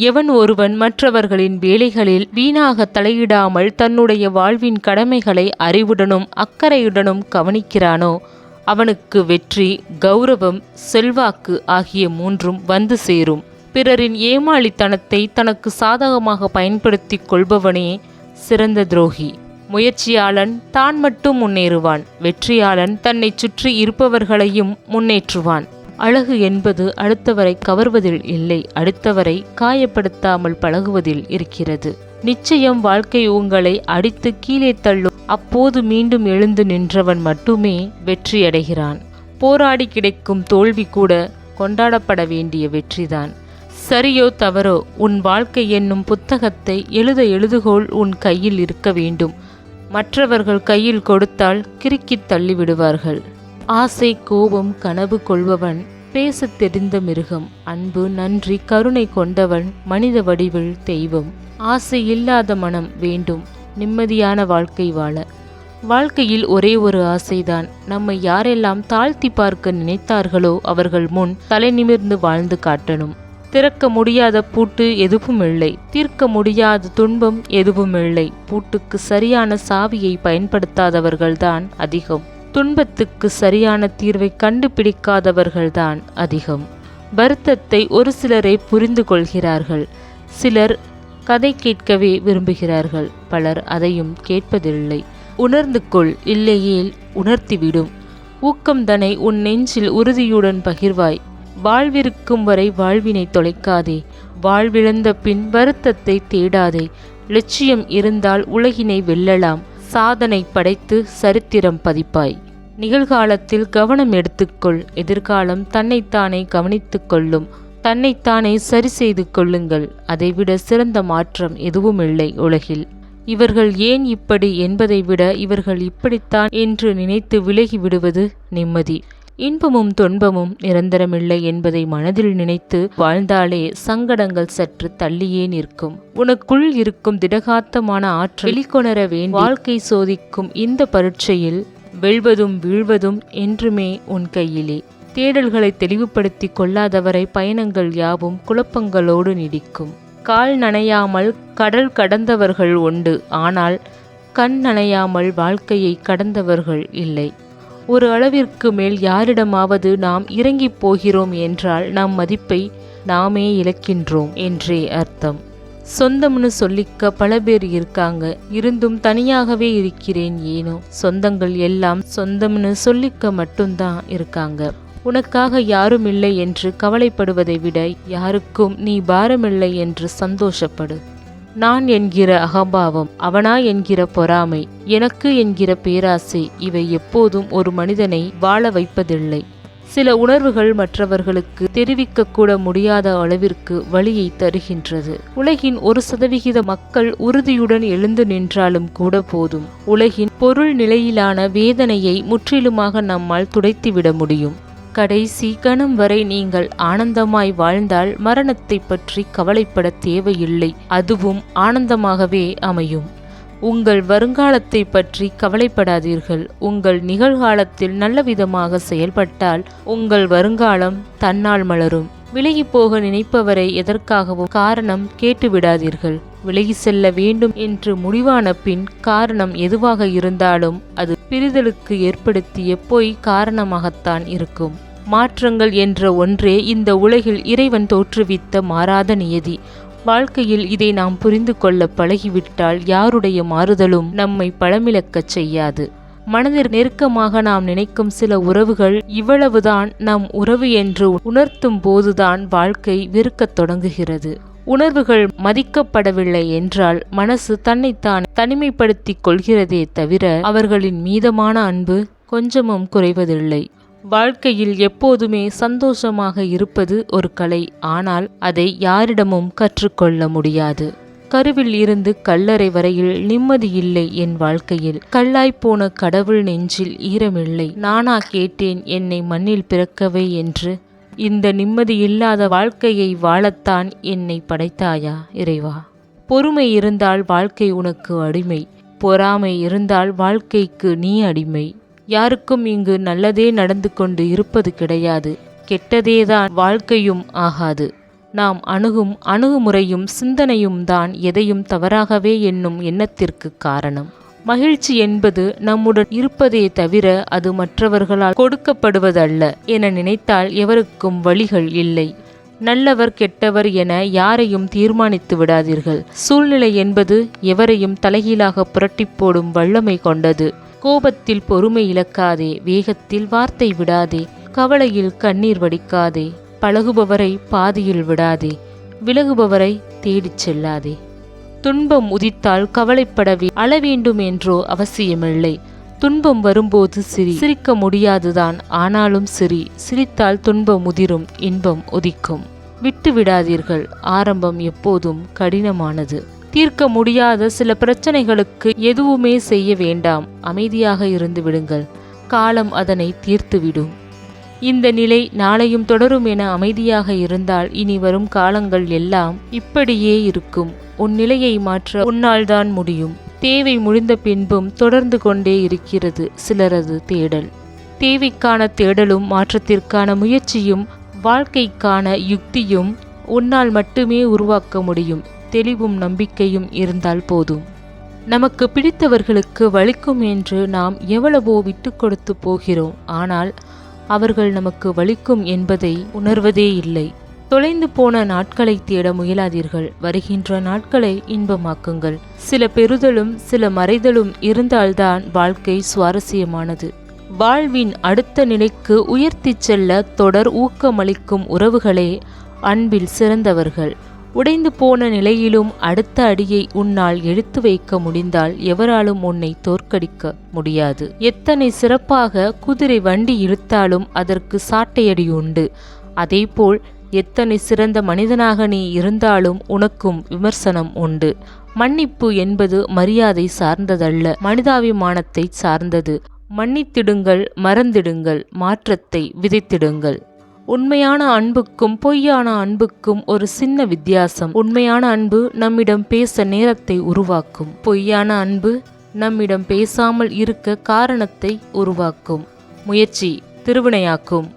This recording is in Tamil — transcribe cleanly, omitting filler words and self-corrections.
எவன் ஒருவன் மற்றவர்களின் வேலைகளில் வீணாக தலையிடாமல் தன்னுடைய வாழ்வின் கடமைகளை அறிவுடனும் அக்கறையுடனும் கவனிக்கிறானோ அவனுக்கு வெற்றி, கௌரவம், செல்வாக்கு ஆகிய மூன்றும் வந்து சேரும். பிறரின் ஏமாளித்தனத்தை தனக்கு சாதகமாக பயன்படுத்தி கொள்பவனே சிறந்த துரோகி. முயற்சியாளன் தான் மட்டும் முன்னேறுவான், வெற்றியாளன் தன்னை சுற்றி இருப்பவர்களையும் முன்னேற்றுவான். அழகு என்பது அடுத்தவரை கவர்வதில் இல்லை, அடுத்தவரை காயப்படுத்தாமல் பழகுவதில் இருக்கிறது. நிச்சயம் வாழ்க்கை உங்களை அடித்து கீழே தள்ளும். அப்போது மீண்டும் எழுந்து நின்றவன் மட்டுமே வெற்றியடைகிறான். போராடி கிடைக்கும் தோல்வி கூட கொண்டாடப்பட வேண்டிய வெற்றிதான். சரியோ தவறோ, உன் வாழ்க்கை என்னும் புத்தகத்தை எழுதுகோள் உன் கையில் இருக்க வேண்டும். மற்றவர்கள் கையில் கொடுத்தால் கிறுக்கித் தள்ளிவிடுவார்கள். ஆசை, கோபம், கனவு கொள்பவன் பேசத் தெரிந்த மிருகம். அன்பு, நன்றி, கருணை கொண்டவன் மனித வடிவில் தெய்வம். ஆசை இல்லாத மனம் வேண்டும் நிம்மதியான வாழ்க்கை வாழ. வாழ்க்கையில் ஒரே ஒரு ஆசைதான். நம்மை யாரெல்லாம் தாழ்த்தி பார்க்க நினைத்தார்களோ அவர்கள் முன் தலை நிமிர்ந்து வாழ்ந்து காட்டணும். திறக்க முடியாத பூட்டு எதுவும் இல்லை, தீர்க்க முடியாத துன்பம் எதுவும் இல்லை. பூட்டுக்கு சரியான சாவியை பயன்படுத்தாதவர்கள்தான் அதிகம். துன்பத்துக்கு சரியான தீர்வை கண்டுபிடிக்காதவர்கள்தான் அதிகம். வருத்தத்தை ஒரு சிலரை புரிந்து கொள்கிறார்கள், சிலர் கதை கேட்கவே விரும்புகிறார்கள், பலர் அதையும் கேட்பதில்லை. உணர்ந்து கொள், இல்லையேல் உணர்த்திவிடும். ஊக்கம்தனை உன் நெஞ்சில் உறுதியுடன் பகிர்வாய். வாழ்விருக்கும் வரை வாழ்வினை தொலைக்காதே, வாழ்விழந்த பின் வருத்தத்தை தேடாதே. லட்சியம் இருந்தால் உலகினை வெல்லலாம், சாதனை படைத்து சரித்திரம் பதிப்பாய். நிகழ்காலத்தில் கவனம் எடுத்துக்கொள், எதிர்காலம் தன்னைத்தானே கவனித்துக் கொள்ளும். தன்னைத்தானே சரி செய்து கொள்ளுங்கள். அதைவிட சிறந்த மாற்றம் எதுவுமில்லை உலகில். இவர்கள் ஏன் இப்படி என்பதை விட இவர்கள் இப்படித்தான் என்று நினைத்து விலகி விடுவது நிம்மதி. இன்பமும் துன்பமும் நிரந்தரமில்லை என்பதை மனதில் நினைத்து வாழ்ந்தாலே சங்கடங்கள் சற்று தள்ளியே நிற்கும். உனக்குள் இருக்கும் திடகாத்தமான ஆற்றல் வெளிக்கொணர வேண்டி வாழ்க்கை சோதிக்கும் இந்த பரீட்சையில் வெல்வதும் வீழ்வதும் என்றுமே உன் கையிலே. தேடல்களை தெளிவுபடுத்தி கொள்ளாதவரை பயணங்கள் யாவும் குழப்பங்களோடு நீடிக்கும். கால் நனையாமல் கடல் கடந்தவர்கள் உண்டு, ஆனால் கண் நனையாமல் வாழ்க்கையை கடந்தவர்கள் இல்லை. ஒரு அளவிற்கு மேல் யாரிடமாவது நாம் இறங்கி போகிறோம் என்றால் நம் மதிப்பை நாமே இழக்கின்றோம் என்றே அர்த்தம். சொந்தம்னு சொல்லிக்க பல பேர் இருக்காங்க, இருந்தும் தனியாகவே இருக்கிறேன் ஏனோ. சொந்தங்கள் எல்லாம் சொந்தம்னு சொல்லிக்க மட்டும்தான் இருக்காங்க. உனக்காக யாரும் இல்லை என்று கவலைப்படுவதை விட யாருக்கும் நீ பாரமில்லை என்று சந்தோஷப்படு. நான் என்கிற அகம்பாவம், அவனா என்கிற பொறாமை, எனக்கு என்கிற பேராசை, இவை எப்போதும் ஒரு மனிதனை வாழ வைப்பதில்லை. சில உணர்வுகள் மற்றவர்களுக்கு தெரிவிக்கக்கூட முடியாத அளவிற்கு வலியை தருகின்றது. உலகின் 1% மக்கள் உறுதியுடன் எழுந்து நின்றாலும் கூட போதும், உலகின் பொருள் நிலையிலான வேதனையை முற்றிலுமாக நம்மால் துடைத்துவிட முடியும். கடைசி கணம் வரை நீங்கள் ஆனந்தமாய் வாழ்ந்தால் மரணத்தை பற்றி கவலைப்பட தேவையில்லை, அதுவும் ஆனந்தமாகவே அமையும். உங்கள் வருங்காலத்தை பற்றி கவலைப்படாதீர்கள். உங்கள் நிகழ்காலத்தில் நல்ல விதமாக செயல்பட்டால் உங்கள் வருங்காலம் தன்னால் மலரும். விலகி போக நினைப்பவரை எதற்காகவும் காரணம் கேட்டுவிடாதீர்கள். விலகி செல்ல வேண்டும் என்று முடிவான பின் காரணம் எதுவாக இருந்தாலும் அது பிரிதலுக்கு ஏற்படுத்திய பொய் காரணமாகத்தான் இருக்கும். மாற்றங்கள் என்ற ஒன்றே இந்த உலகில் இறைவன் தோற்றுவித்த மாறாத நியதி. வாழ்க்கையில் இதை நாம் புரிந்து கொள்ள பழகிவிட்டால் யாருடைய மாறுதலும் நம்மை பழமிழக்கச் செய்யாது. மனதில் நெருக்கமாக நாம் நினைக்கும் சில உறவுகள் இவ்வளவுதான் நம் உறவு என்று உணர்த்தும் போதுதான் வாழ்க்கை வெறுக்கத் தொடங்குகிறது. உணர்வுகள் மதிக்கப்படவில்லை என்றால் மனசு தன்னைத்தான் தனிமைப்படுத்திக் கொள்கிறதே தவிர அவர்களின் மீதமான அன்பு கொஞ்சமும் குறைவதில்லை. வாழ்க்கையில் எப்போதுமே சந்தோஷமாக இருப்பது ஒரு கலை, ஆனால் அதை யாரிடமும் கற்றுக்கொள்ள முடியாது. கருவில் இருந்து கல்லறை வரையில் நிம்மதி இல்லை என் வாழ்க்கையில். கல்லாய்ப்போன கடவுள் நெஞ்சில் ஈரமில்லை. நானா கேட்டேன் என்னை மண்ணில் பிறக்கவே என்று. இந்த நிம்மதியில்லாத வாழ்க்கையை வாழத்தான் என்னை படைத்தாயா இறைவா? பொறுமை இருந்தால் வாழ்க்கை உனக்கு அடிமை, பொறாமை இருந்தால் வாழ்க்கைக்கு நீ அடிமை. யாருக்கும் இங்கு நல்லதே நடந்து கொண்டு இருப்பது கிடையாது, கெட்டதேதான் வாழ்க்கையும் ஆகாது. நாம் அணுகும் அணுகுமுறையும் சிந்தனையும் தான் எதையும் தவறாகவே எண்ணும் எண்ணத்திற்கு காரணம். மகிழ்ச்சி என்பது நம்முடன் இருப்பதே தவிர அது மற்றவர்களால் கொடுக்கப்படுவதல்ல என நினைத்தால் எவருக்கும் வழிகள் இல்லை. நல்லவர் கெட்டவர் என யாரையும் தீர்மானித்து விடாதீர்கள். சூழ்நிலை என்பது எவரையும் தலைகீழாக புரட்டி போடும் வல்லமை கொண்டது. கோபத்தில் பொறுமை இழக்காதே, வேகத்தில் வார்த்தை விடாதே, கவலையில் கண்ணீர் வடிக்காதே, பழகுபவரை பாதியில் விடாதே, விலகுபவரை தேடிச் செல்லாதே. துன்பம் உதித்தால் கவலைப்படவே அழ வேண்டும் என்றோ அவசியமில்லை. துன்பம் வரும்போது சிரிக்க முடியாதுதான், ஆனாலும் சிரித்தால் துன்பம் உதிரும், இன்பம் உதிக்கும். விட்டு விடாதீர்கள். ஆரம்பம் எப்போதும் கடினமானது. தீர்க்க முடியாத சில பிரச்சனைகளுக்கு எதுவுமே செய்ய வேண்டாம், அமைதியாக இருந்து விடுங்கள். காலம் அதனை தீர்த்துவிடும். இந்த நிலை நாளையும் தொடரும் என அமைதியாக இருந்தால் இனி வரும் காலங்கள் எல்லாம் இப்படியே இருக்கும். உன் நிலையை மாற்ற உன்னால் தான் முடியும். தேவை முடிந்த பின்பும் தொடர்ந்து கொண்டே இருக்கிறது சிலரது தேடல். தேவைக்கான தேடலும் மாற்றத்திற்கான முயற்சியும் வாழ்க்கைக்கான யுக்தியும் உன்னால் மட்டுமே உருவாக்க முடியும். தெளிவும் நம்பிக்கையும் இருந்தால் போதும். நமக்கு பிடித்தவர்களுக்கு வலிக்கும் என்று நாம் எவ்வளவோ விட்டு கொடுத்து போகிறோம். ஆனால் அவர்கள் நமக்கு வலிக்கும் என்பதை உணர்வதே இல்லை. தொலைந்து போன நாட்களை தேட முயலாதீர்கள். வருகின்ற நாட்களை இன்பமாக்குங்கள். சில பெறுதலும் சில மறைதலும் இருந்தால்தான் வாழ்க்கை சுவாரஸ்யமானது. வாழ்வின் அடுத்த நிலைக்கு உயர்த்தி செல்ல தொடர் ஊக்கமளிக்கும் உறவுகளே அன்பில் சிறந்தவர்கள். உடைந்து போன நிலையிலும் அடுத்த அடியை உன்னால் எடுத்து வைக்க முடிந்தால் எவராலும் உன்னை தோற்கடிக்க முடியாது. எத்தனை சிறப்பாக குதிரை வண்டி இழுத்தாலும் அதற்கு சாட்டையடி உண்டு. அதேபோல் எத்தனை சிறந்த மனிதனாக நீ இருந்தாலும் உனக்கும் விமர்சனம் உண்டு. மன்னிப்பு என்பது மரியாதை சார்ந்ததல்ல, மனிதாபிமானத்தை சார்ந்தது. மன்னித்திடுங்கள், மறந்திடுங்கள், மாற்றத்தை விதைத்திடுங்கள். உண்மையான அன்புக்கும் பொய்யான அன்புக்கும் ஒரு சின்ன வித்தியாசம். உண்மையான அன்பு நம்மிடம் பேச நேரத்தை உருவாக்கும். பொய்யான அன்பு நம்மிடம் பேசாமல் இருக்க காரணத்தை உருவாக்கும். முயற்சி திருவினையாக்கும்.